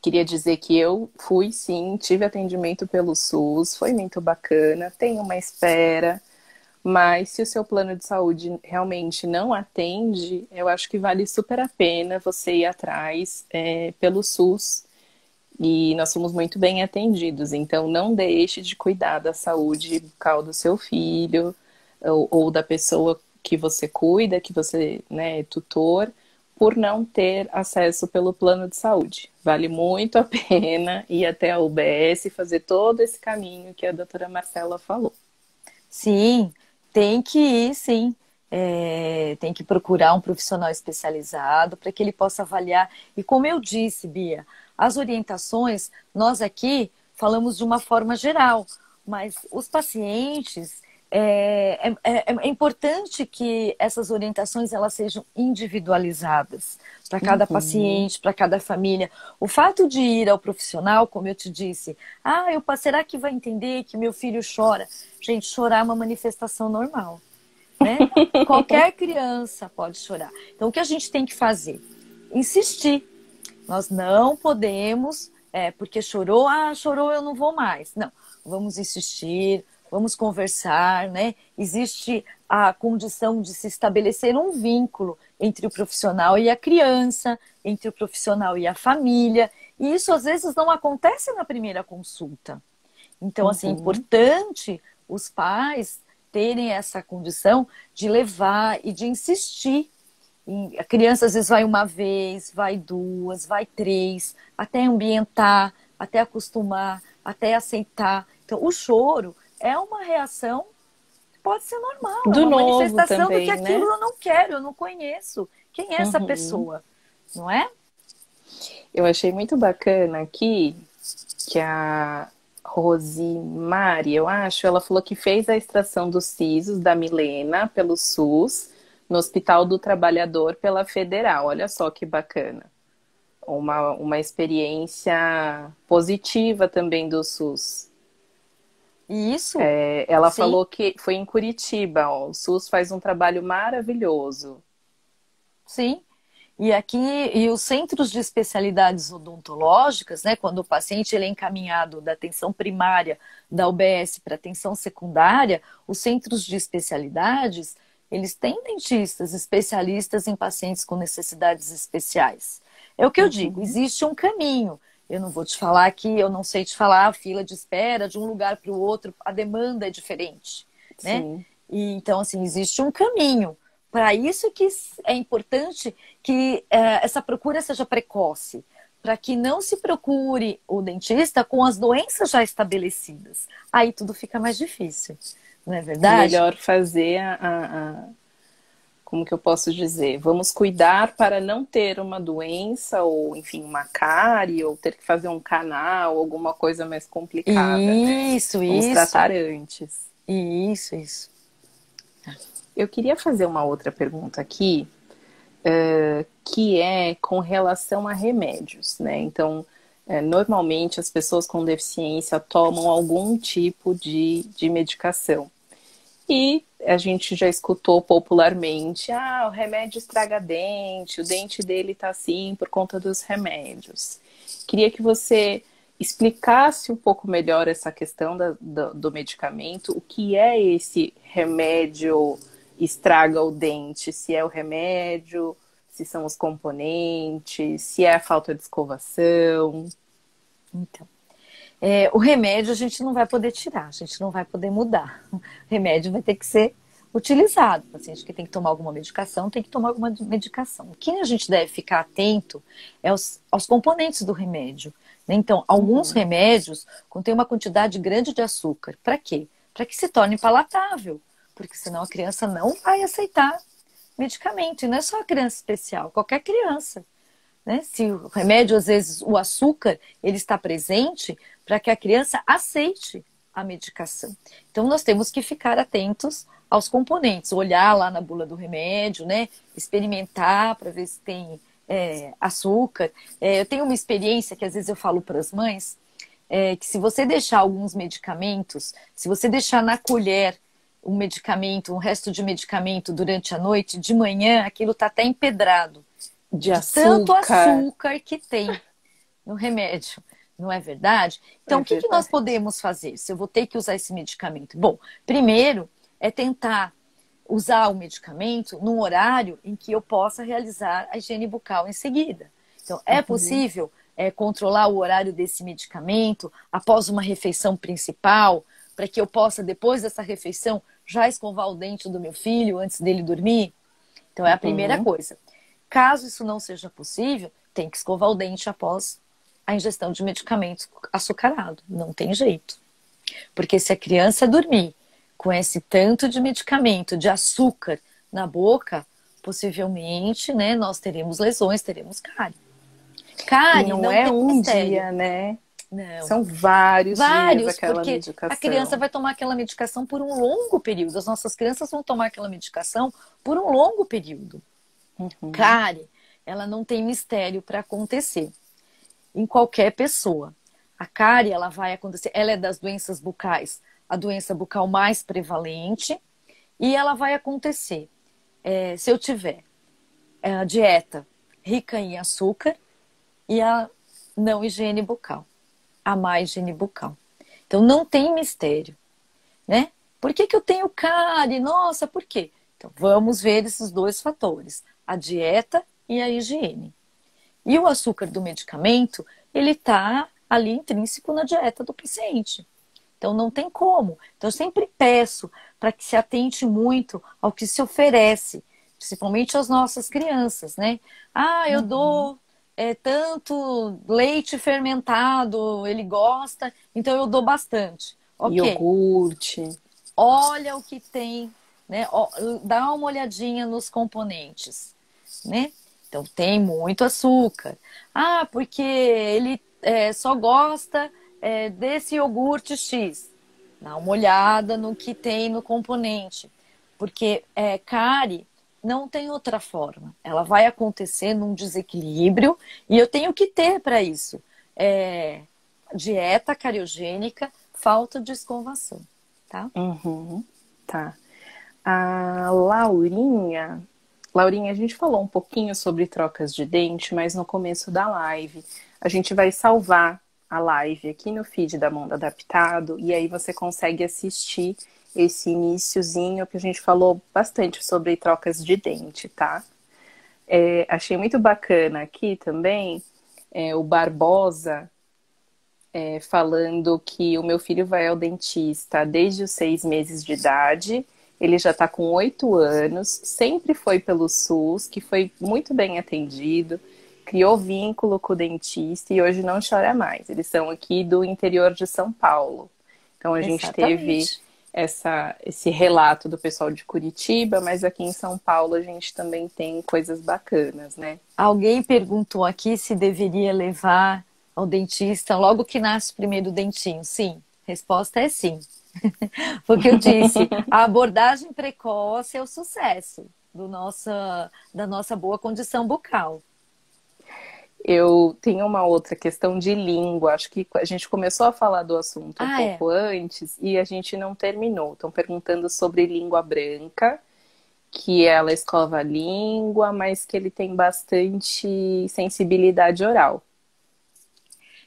Queria dizer que eu fui, sim, tive atendimento pelo SUS, foi muito bacana, tem uma espera, mas se o seu plano de saúde realmente não atende, eu acho que vale super a pena você ir atrás pelo SUS e nós somos muito bem atendidos. Então, não deixe de cuidar da saúde bucal do seu filho ou da pessoa que você cuida, que você, né, é tutor, por não ter acesso pelo plano de saúde. Vale muito a pena ir até a UBS e fazer todo esse caminho que a doutora Marcela falou. Sim, tem que ir, sim. Tem que procurar um profissional especializado para que ele possa avaliar. E como eu disse, Bia, as orientações, nós aqui falamos de uma forma geral, mas os pacientes, é importante que essas orientações elas sejam individualizadas para cada Uhum. paciente, para cada família. O fato de ir ao profissional, como eu te disse, será que vai entender que meu filho chora? Gente, chorar é uma manifestação normal, né? Qualquer criança pode chorar. Então, o que a gente tem que fazer? Insistir. Nós não podemos, porque chorou, chorou, eu não vou mais. Não, vamos insistir, vamos conversar, né? Existe a condição de se estabelecer um vínculo entre o profissional e a criança, entre o profissional e a família. E isso, às vezes, não acontece na primeira consulta. Então, assim, é Uhum. importante os pais terem essa condição de levar e de insistir. A criança às vezes vai uma vez, vai duas, vai três, até ambientar, até acostumar, até aceitar. Então, o choro é uma reação que pode ser normal, é Do uma novo manifestação do que também, aquilo né? eu não quero, eu não conheço. Quem é essa Uhum. pessoa? Não é? Eu achei muito bacana aqui que a Rosimari, eu acho, ela falou que fez a extração dos sisos da Milena pelo SUS no Hospital do Trabalhador pela Federal. Olha só que bacana. Uma experiência positiva também do SUS. E isso, Ela sim. falou que foi em Curitiba, ó, o SUS faz um trabalho maravilhoso. Sim. E aqui, e os centros de especialidades odontológicas, né, quando o paciente ele é encaminhado da atenção primária da UBS para atenção secundária, os centros de especialidades, eles têm dentistas especialistas em pacientes com necessidades especiais. É o que eu digo, Uhum. existe um caminho. Eu não vou te falar que eu não sei te falar a fila de espera de um lugar para o outro, a demanda é diferente, né? Sim. E, então, assim, existe um caminho. Para isso que é importante que essa procura seja precoce, para que não se procure o dentista com as doenças já estabelecidas. Aí tudo fica mais difícil, não é É verdade? melhor fazer como que eu posso dizer? Vamos cuidar para não ter uma doença ou, enfim, uma cárie ou ter que fazer um canal, alguma coisa mais complicada, né? Isso, Vamos isso, tratar antes. isso. Eu queria fazer uma outra pergunta aqui, que é com relação a remédios, né? Então, normalmente as pessoas com deficiência tomam algum tipo de medicação. E a gente já escutou popularmente, o remédio estraga dente, o dente dele tá assim por conta dos remédios. Queria que você explicasse um pouco melhor essa questão do medicamento, o que é esse remédio estraga o dente, se é o remédio, se são os componentes, se é a falta de escovação. Então, o remédio a gente não vai poder tirar, a gente não vai poder mudar. O remédio vai ter que ser utilizado. O paciente que tem que tomar alguma medicação, tem que tomar alguma medicação. O que a gente deve ficar atento é aos componentes do remédio, né? Então, alguns Uhum. remédios contêm uma quantidade grande de açúcar. Para quê? Para que se torne palatável, porque senão a criança não vai aceitar medicamento. E não é só a criança especial, qualquer criança, né? Se o remédio, às vezes, o açúcar, ele está presente para que a criança aceite a medicação. Então, nós temos que ficar atentos aos componentes, olhar lá na bula do remédio, né? Experimentar para ver se tem açúcar. Eu tenho uma experiência que às vezes eu falo para as mães, que se você deixar alguns medicamentos, se você deixar na colher um medicamento, um resto de medicamento durante a noite, de manhã aquilo está até empedrado De de tanto açúcar, açúcar que tem no remédio, não é verdade? Então, é o que que nós verdade. podemos fazer se eu vou ter que usar esse medicamento? Bom, primeiro é tentar usar o medicamento num horário em que eu possa realizar a higiene bucal em seguida. Então, é Uhum. possível? controlar o horário desse medicamento após uma refeição principal, para que eu possa, depois dessa refeição, já escovar o dente do meu filho antes dele dormir? Então, é a primeira coisa. Caso isso não seja possível, tem que escovar o dente após a ingestão de medicamentos açucarados. Não tem jeito. Porque se a criança dormir com esse tanto de medicamento, de açúcar na boca, possivelmente, né, nós teremos lesões, teremos cárie. Cárie não é tem um mistério. dia, né? Não. São vários dias aquela porque medicação. a criança vai tomar aquela medicação por um longo período. As nossas crianças vão tomar aquela medicação por um longo período. Cárie, ela não tem mistério para acontecer em qualquer pessoa. A cárie, ela vai acontecer, ela é das doenças bucais, a doença bucal mais prevalente, e ela vai acontecer se eu tiver a dieta rica em açúcar e a não higiene bucal, a má higiene bucal. Então, não tem mistério, né? Por que eu tenho cárie? Nossa, por quê? Então, vamos ver esses dois fatores, a dieta e a higiene. E o açúcar do medicamento, ele está ali intrínseco na dieta do paciente. Então, não tem como. Então, eu sempre peço para que se atente muito ao que se oferece, principalmente às nossas crianças, né? Ah, eu dou tanto leite fermentado, ele gosta, então eu dou bastante. Ok. Iogurte. Olha o que tem, né? Dá uma olhadinha nos componentes, né? Então, tem muito açúcar. Ah, porque ele só gosta desse iogurte X. Dá uma olhada no que tem no componente. Porque cárie não tem outra forma. Ela vai acontecer num desequilíbrio e eu tenho que ter para isso. Dieta cariogênica, falta de escovação, tá? Tá. A Laurinha, a gente falou um pouquinho sobre trocas de dente, mas no começo da live. A gente vai salvar a live aqui no feed da Mundo Adaptado e aí você consegue assistir esse iniciozinho que a gente falou bastante sobre trocas de dente, tá? Achei muito bacana aqui também o Barbosa falando que o meu filho vai ao dentista desde os 6 meses de idade. Ele já está com 8 anos, sempre foi pelo SUS, que foi muito bem atendido, criou vínculo com o dentista e hoje não chora mais. Eles são aqui do interior de São Paulo. Então a gente teve esse relato do pessoal de Curitiba, mas aqui em São Paulo a gente também tem coisas bacanas, né? Alguém perguntou aqui se deveria levar ao dentista logo que nasce o primeiro dentinho. Sim, resposta é sim. Porque eu disse, a abordagem precoce é o sucesso da nossa boa condição bucal. Eu tenho uma outra questão de língua. Acho que a gente começou a falar do assunto um pouco antes e a gente não terminou. Estão perguntando sobre língua branca, que ela escova a língua, mas que ele tem bastante sensibilidade oral.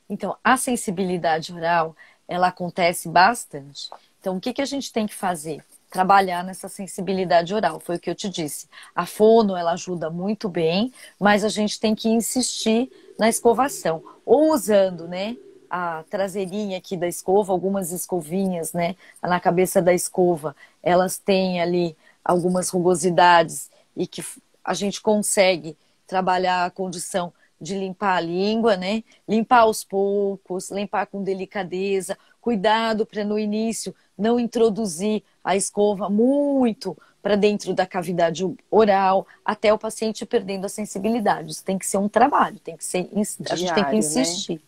Então, a sensibilidade oral, ela acontece bastante. Então, o que a gente tem que fazer? Trabalhar nessa sensibilidade oral, foi o que eu te disse. A fono, ela ajuda muito bem, mas a gente tem que insistir na escovação. Ou usando, né, a traseirinha aqui da escova, algumas escovinhas, né, na cabeça da escova, elas têm ali algumas rugosidades e que a gente consegue trabalhar a condição de limpar a língua, né? Limpar aos poucos, limpar com delicadeza, cuidado para no início não introduzir a escova muito para dentro da cavidade oral, até o paciente perdendo a sensibilidade. Isso tem que ser um trabalho, tem que ser diário, a gente tem que insistir. Né?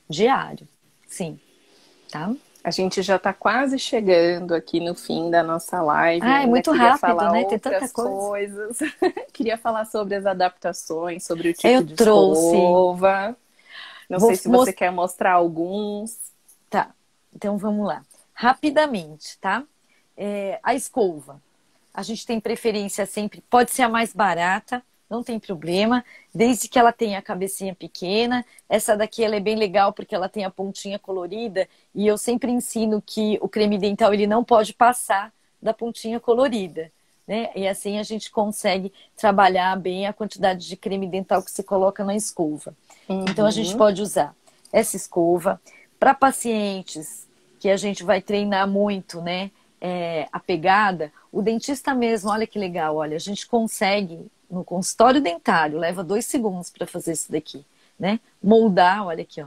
Diário, sim. Tá? A gente já está quase chegando aqui no fim da nossa live. É muito rápido, né? Tem tanta coisas. Queria falar sobre as adaptações, sobre o tipo de escova. Não sei se você quer mostrar alguns. Tá, então vamos lá. Rapidamente, tá? A escova. A gente tem preferência sempre, pode ser a mais barata, não tem problema, desde que ela tenha a cabecinha pequena. Essa daqui ela é bem legal porque ela tem a pontinha colorida e eu sempre ensino que o creme dental ele não pode passar da pontinha colorida, né? E assim a gente consegue trabalhar bem a quantidade de creme dental que se coloca na escova. Então a gente Uhum. pode usar essa escova para pacientes que a gente vai treinar muito, né? A pegada, o dentista mesmo, olha que legal, olha, a gente consegue no consultório dentário, leva 2 segundos para fazer isso daqui, né? Moldar, olha aqui, ó,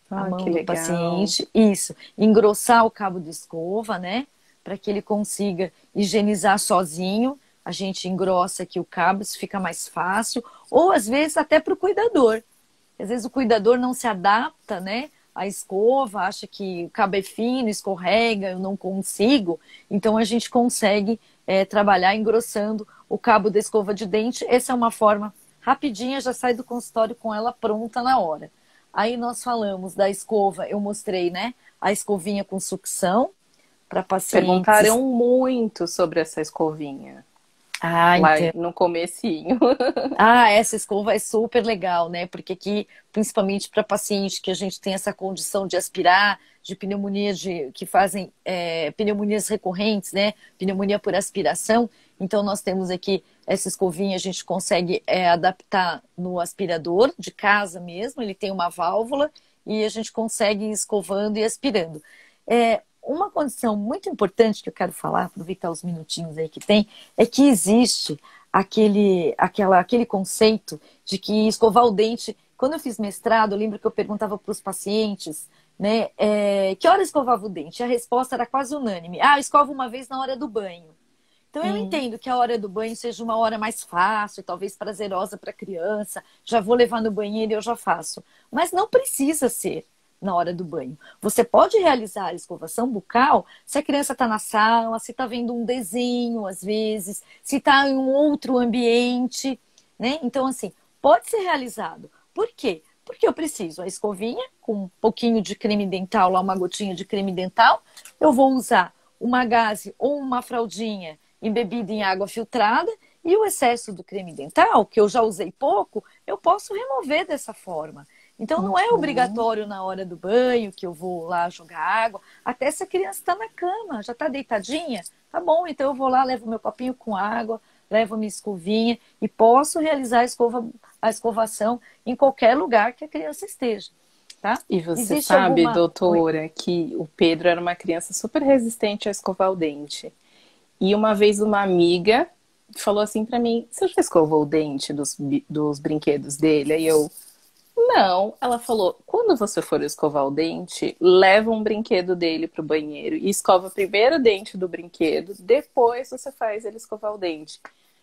a Que mão do legal. paciente, isso, engrossar o cabo de escova, né? Para que ele consiga higienizar sozinho. A gente engrossa aqui o cabo, isso fica mais fácil. Ou às vezes até para o cuidador. Às vezes o cuidador não se adapta, né? À escova, acha que o cabo é fino, escorrega, eu não consigo. Então a gente consegue trabalhar engrossando o cabo da escova de dente. Essa é uma forma rapidinha, já sai do consultório com ela pronta na hora. Aí nós falamos da escova, eu mostrei, né? A escovinha com sucção para pacientes. Perguntaram muito sobre essa escovinha Ah, lá então. no comecinho. Ah, essa escova é super legal, né? Porque aqui, principalmente para pacientes que a gente tem essa condição de aspirar, de pneumonia, que fazem pneumonias recorrentes, né? Pneumonia por aspiração. Então, nós temos aqui essa escovinha, a gente consegue adaptar no aspirador de casa mesmo, ele tem uma válvula e a gente consegue ir escovando e aspirando. Uma condição muito importante que eu quero falar, aproveitar os minutinhos aí que tem, é que existe aquele conceito de que escovar o dente. Quando eu fiz mestrado, eu lembro que eu perguntava para os pacientes, né, que hora escovava o dente? A resposta era quase unânime. Ah, eu escovo uma vez na hora do banho. Então eu entendo que a hora do banho seja uma hora mais fácil, talvez prazerosa para a criança. Já vou levar no banheiro e eu já faço. Mas não precisa ser na hora do banho. Você pode realizar a escovação bucal se a criança está na sala, se está vendo um desenho, às vezes, se está em um outro ambiente, né? Então, assim, pode ser realizado. Por quê? Porque eu preciso a escovinha com um pouquinho de creme dental, lá uma gotinha de creme dental. Eu vou usar uma gaze ou uma fraldinha embebida em água filtrada e o excesso do creme dental, que eu já usei pouco, eu posso remover dessa forma. Então não é Uhum. obrigatório na hora do banho que eu vou lá jogar água. Até se a criança está na cama, já está deitadinha, tá bom, então eu vou lá, levo meu copinho com água, levo minha escovinha e posso realizar a escovação em qualquer lugar que a criança esteja, tá? E você Existe sabe, alguma... Oi. doutora, que o Pedro era uma criança super resistente a escovar o dente. E uma vez uma amiga falou assim pra mim: você já escovou o dente dos brinquedos dele? Aí eu, não. Ela falou: quando você for escovar o dente, leva um brinquedo dele pro banheiro e escova primeiro o dente do brinquedo, depois você faz ele escovar o dente.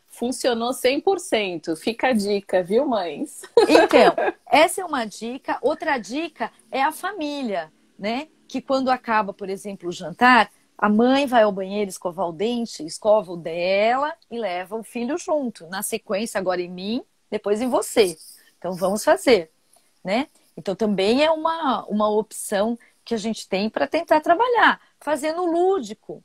Funcionou 100%. Fica a dica, viu, mães? Então, essa é uma dica. Outra dica é a família, né? Que quando acaba, por exemplo, o jantar, a mãe vai ao banheiro escovar o dente, escova o dela e leva o filho junto. Na sequência, agora em mim, depois em você. Então, vamos fazer, né? Então, também é uma opção que a gente tem para tentar trabalhar, fazendo lúdico.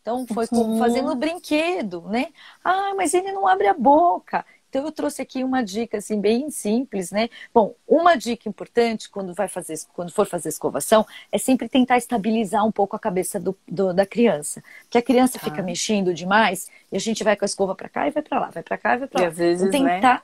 Então, foi fazendo Hum. brinquedo, né? Ah, mas ele não abre a boca. Então, eu trouxe aqui uma dica, assim, bem simples, né? Bom, uma dica importante quando for fazer escovação é sempre tentar estabilizar um pouco a cabeça da criança. Porque a criança fica Tá. mexendo demais e a gente vai com a escova para cá e vai para lá, vai para cá e vai para E lá. às Então, vezes, né?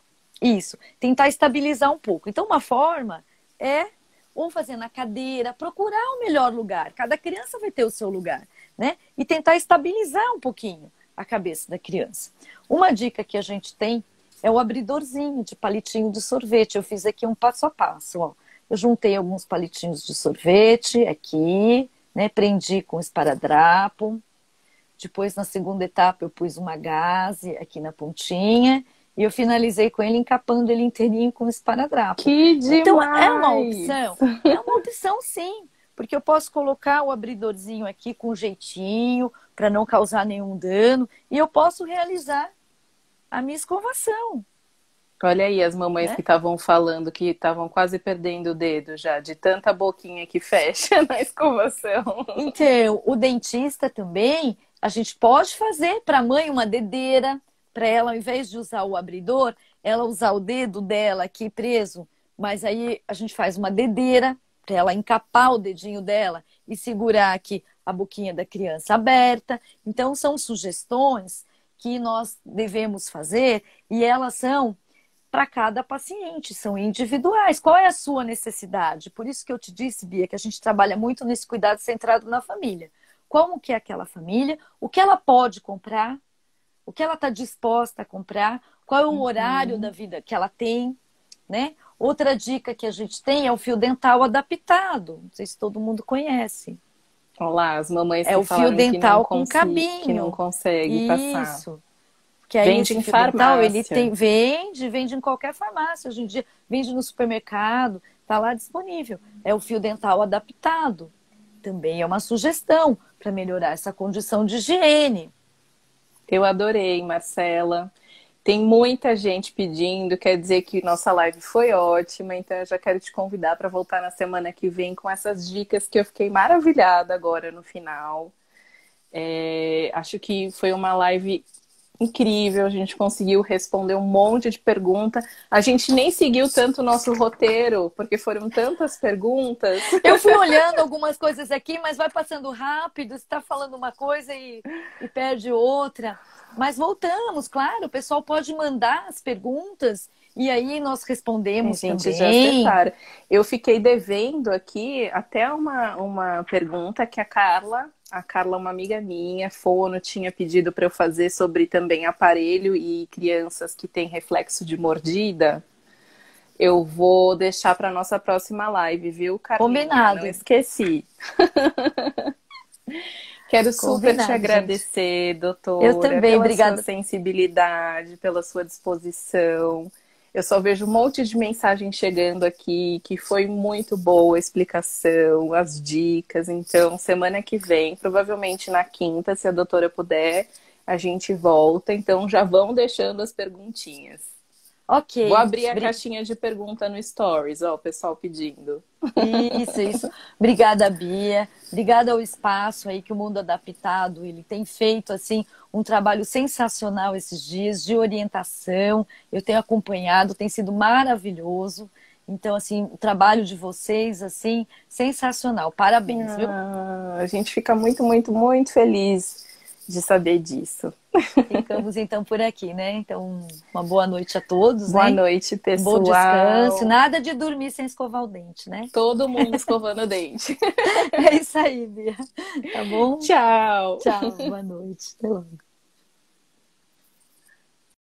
tentar estabilizar um pouco. Então, uma forma é ou fazer na cadeira, procurar o melhor lugar. Cada criança vai ter o seu lugar, né? E tentar estabilizar um pouquinho a cabeça da criança. Uma dica que a gente tem é o abridorzinho de palitinho de sorvete. Eu fiz aqui um passo a passo, ó. Eu juntei alguns palitinhos de sorvete aqui, né? Prendi com esparadrapo. Depois, na segunda etapa, eu pus uma gaze aqui na pontinha e eu finalizei com ele encapando ele inteirinho com esparadrapo. Que Então, demais! é uma opção sim, porque eu posso colocar o abridorzinho aqui com jeitinho, para não causar nenhum dano, e eu posso realizar a minha escovação, Olha aí as mamães né? que estavam falando que estavam quase perdendo o dedo já, de tanta boquinha que fecha na escovação. Então, o dentista também, a gente pode fazer para a mãe uma dedeira, para ela, ao invés de usar o abridor, ela usar o dedo dela aqui preso, mas aí a gente faz uma dedeira para ela encapar o dedinho dela e segurar aqui a boquinha da criança aberta. Então, são sugestões que nós devemos fazer e elas são para cada paciente, são individuais. Qual é a sua necessidade? Por isso que eu te disse, Bia, que a gente trabalha muito nesse cuidado centrado na família. Como que é aquela família, o que ela pode comprar, o que ela está disposta a comprar, qual é o horário da vida que ela tem, né? Outra dica que a gente tem é o fio dental adaptado. Não sei se todo mundo conhece. Olá, as mamães É que o fio falaram dental com cabinho. que não consegue passar. Isso. Que aí Vende esse em fio dental, ele farmácia. tem, vende em qualquer farmácia. Hoje em dia, vende no supermercado, está lá disponível. É o fio dental adaptado. Também é uma sugestão para melhorar essa condição de higiene. Eu adorei, Marcela. Tem muita gente pedindo, quer dizer que nossa live foi ótima, então eu já quero te convidar para voltar na semana que vem com essas dicas que eu fiquei maravilhada agora no final. Acho que foi uma live incrível, a gente conseguiu responder um monte de perguntas. A gente nem seguiu tanto o nosso roteiro, porque foram tantas perguntas. Eu fui olhando algumas coisas aqui, mas vai passando rápido, você está falando uma coisa e perde outra. Mas voltamos, claro, o pessoal pode mandar as perguntas e aí nós respondemos A gente também. já separa. Eu fiquei devendo aqui até uma pergunta que a Carla, uma amiga minha, fono, tinha pedido para eu fazer sobre também aparelho e crianças que têm reflexo de mordida. Eu vou deixar para nossa próxima live, viu, Carlinha? Combinado. Não esqueci. Quero super te agradecer, doutora, eu também, pela obrigada. sua sensibilidade, pela sua disposição. Eu só vejo um monte de mensagem chegando aqui, que foi muito boa a explicação, as dicas. Então, semana que vem, provavelmente na quinta, se a doutora puder, a gente volta. Então, já vão deixando as perguntinhas. Ok. Vou abrir a caixinha de pergunta no Stories, ó, o pessoal pedindo. Isso. Obrigada, Bia. Obrigada ao espaço aí que o Mundo Adaptado, ele tem feito, assim, um trabalho sensacional esses dias de orientação. Eu tenho acompanhado, tem sido maravilhoso. Então, assim, o trabalho de vocês, assim, sensacional. Parabéns, viu? A gente fica muito, muito, muito feliz de saber disso. Ficamos então por aqui, né? Então, uma boa noite a todos, boa né? noite, pessoal. Bom descanso. Nada de dormir sem escovar o dente, né? Todo mundo escovando o dente. É isso aí, Bia. Tá bom? Tchau. Tchau, boa noite. Até logo.